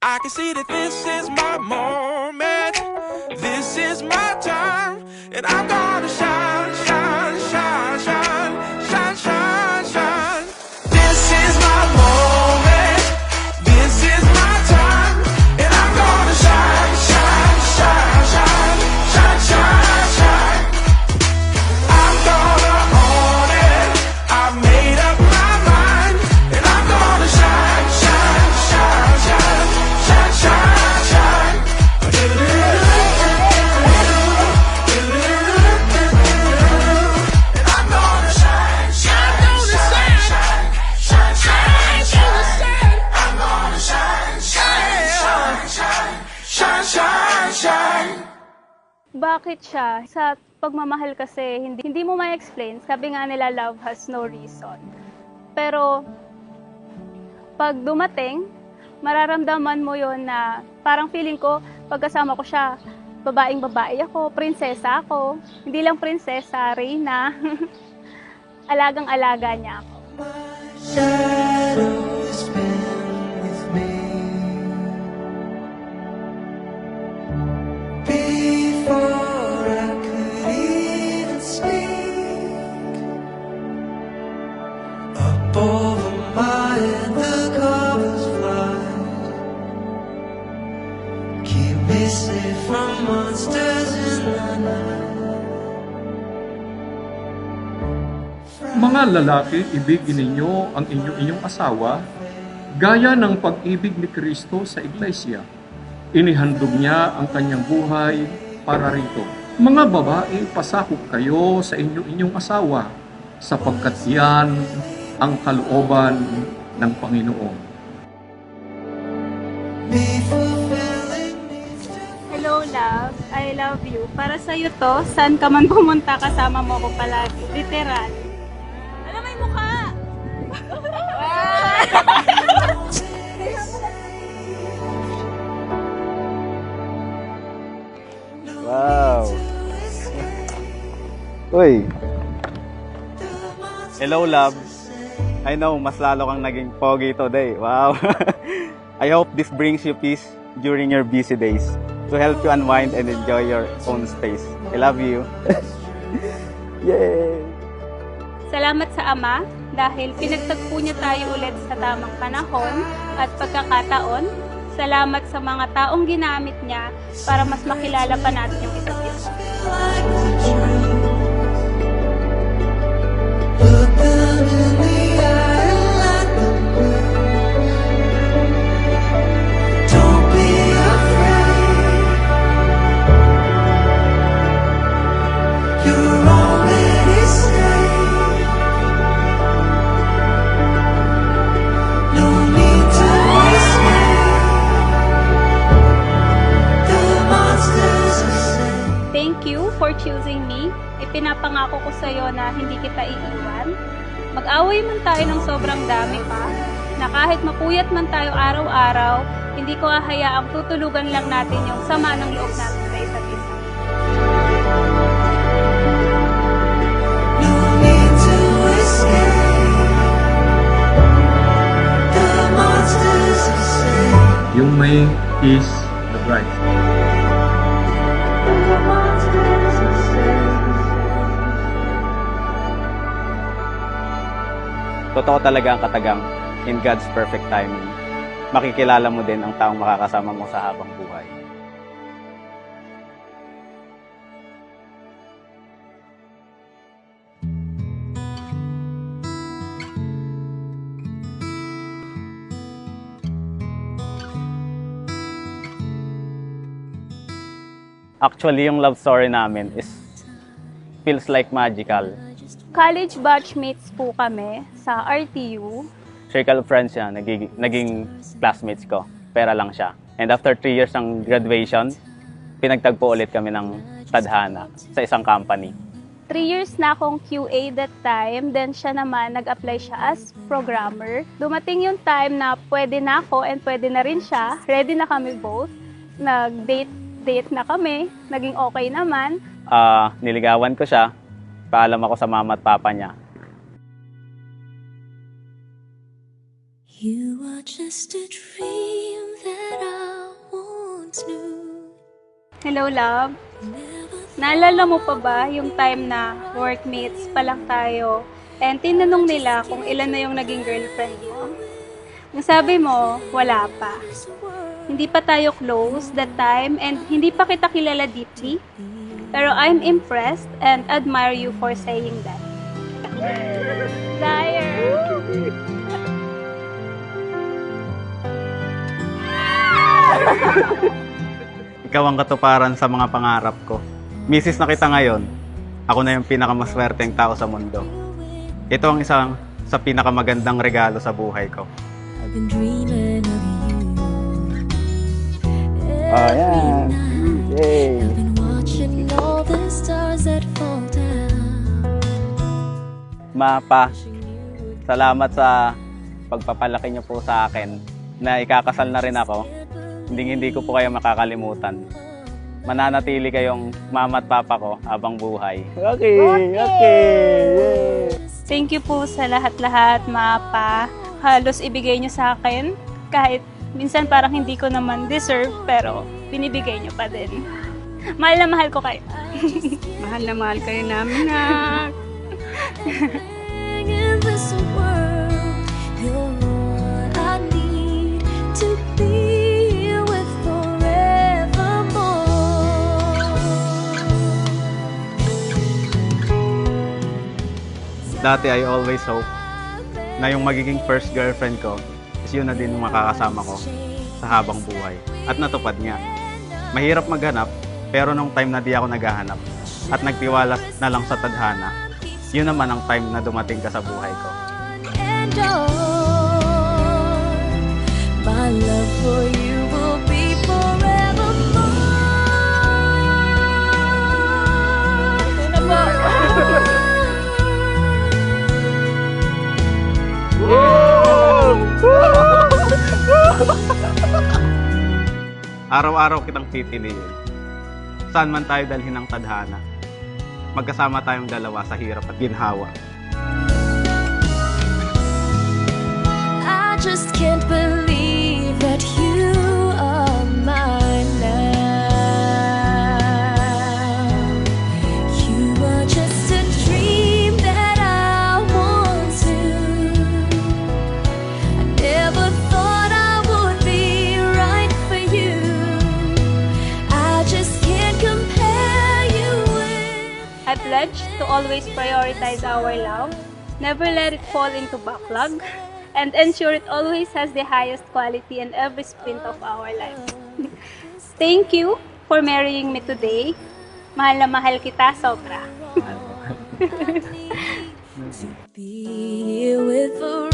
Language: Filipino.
I can see that this is my moment. This is my time. And I'm gonna shine, shine, shine, shine, shine, shine, shine. This is my moment. This is my time. And I'm gonna shine, shine, shine, shine, shine, shine, shine. I'm gonna own it. I've made up my mind. And I'm gonna shine, shine, shine, shine, shine, shine, shine. And I'm gonna shine, shine, shine, shine, shine, shine, shine. I'm gonna shine, shine, shine, shine, shine, shine, shine. Bakit siya? Sa pagmamahal kasi, hindi mo ma-explain. Sabi nga nila, love has no reason. Pero, pag dumating, mararamdaman mo yon na parang feeling ko, pagkasama ko siya, babaeng-babae ako, prinsesa ako. Hindi lang prinsesa, reyna. Alagang-alaga niya ako. Shadow has been with me before I could even speak. Up over my head the covers fly, keep me safe from monsters in the night. Mga lalaki, ibigin ninyo ang inyong asawa gaya ng pag-ibig ni Kristo sa iglesia. Inihandog niya ang kanyang buhay para rito. Mga babae, pasakop kayo sa inyong asawa sapagkat yan ang kalooban ng Panginoon. Me fulfilling Hello, love. I love you. Para sa'yo to, saan ka man pumunta, kasama mo ako palagi. Literal. Alam, may mukha! Wow! Uy! Hello, love. I know, mas lalo kang naging pogi today. Wow! I hope this brings you peace during your busy days to help you unwind and enjoy your own space. I love you. Yay! Salamat sa Ama dahil pinagtagpo niya tayo ulit sa tamang panahon at pagkakataon. Salamat sa mga taong ginamit niya para mas makilala pa natin yung isa't isa. like a dream. Look them in the eye and let them know. Don't be afraid. You're already safe. No need to escape. The monsters are safe. Thank you for choosing me. Ipinapangako ko sa iyo na hindi kita iiwan. Mag-away man tayo ng sobrang dami pa, na kahit mapuyat man tayo araw-araw, hindi ko hahayaang tutulugan lang natin yung sama ng loob natin sa isa't isa. No need to escape. The monsters are safe. Yung may is the bride. The monsters are safe. Totoo talaga ang katagang in God's perfect timing. Makikilala mo din ang taong makakasama mo sa habang buhay. Actually, yung love story namin feels like magical. College batchmates po kami sa RTU. Circle of friends siya, naging classmates ko. Pera lang siya. And after 3 years ng graduation, pinagtagpo ulit kami ng tadhana sa isang company. 3 years na akong QA that time, then siya naman nag-apply siya as programmer. Dumating yung time na pwede na ako and pwede na rin siya. Ready na kami both. Nag-date na kami. Naging okay naman. Niligawan ko siya. Paalam ako sa mama at papa niya. You are just a dream that I Hello, love. Naalala mo pa ba yung time na workmates pa lang tayo and tinanong nila kung ilan na yung naging girlfriend mo? Ang sabi mo, wala pa. Hindi pa tayo close that time and hindi pa kita kilala deeply. Pero I'm impressed and admire you for saying that. Liar! Ikaw ang katuparan sa mga pangarap ko. Misis na kita ngayon, ako na yung pinakamaswerteng tao sa mundo. Ito ang isang sa pinakamagandang regalo sa buhay ko. I've been dreaming of you. Oh, yan. Yay! I've been watching all the stars that fall down. Mapa, salamat sa pagpapalaki niyo po sa akin na ikakasal na rin ako. Hindi ko po kayo makakalimutan. Mananatili kayong mama at papa ko habang buhay. Okay. Thank you po sa lahat-lahat, Mapa. Halos ibigay niyo sa akin. Kahit minsan parang hindi ko naman deserve, pero binibigay niyo pa din. Mahal na mahal ko kayo. Mahal na mahal kayo namin, nak. In this world, you're all I need to be with forevermore. Dati I always hope na yung magiging first girlfriend ko is yun na din yung makakasama ko sa habang buhay. At natupad niya. Mahirap maghanap, pero nung time na di ako naghahanap at nagtiwala na lang sa tadhana, yun naman ang time na dumating ka sa buhay ko. And my love for you will be forevermore. Araw-araw kitang pipiliin. Saan man tayo dalhin ng tadhana, magkasama tayong dalawa sa hirap at ginhawa. I just can't believe that you are mine now. You are just a dream that I want to. I never thought I would be right for you. I just can't compare you with. I pledge to always prioritize our love, never let it fall into backlog, and ensure it always has the highest quality in every sprint of our lives. Thank you for marrying me today. Mahal na mahal kita, sobra. Be here with forever.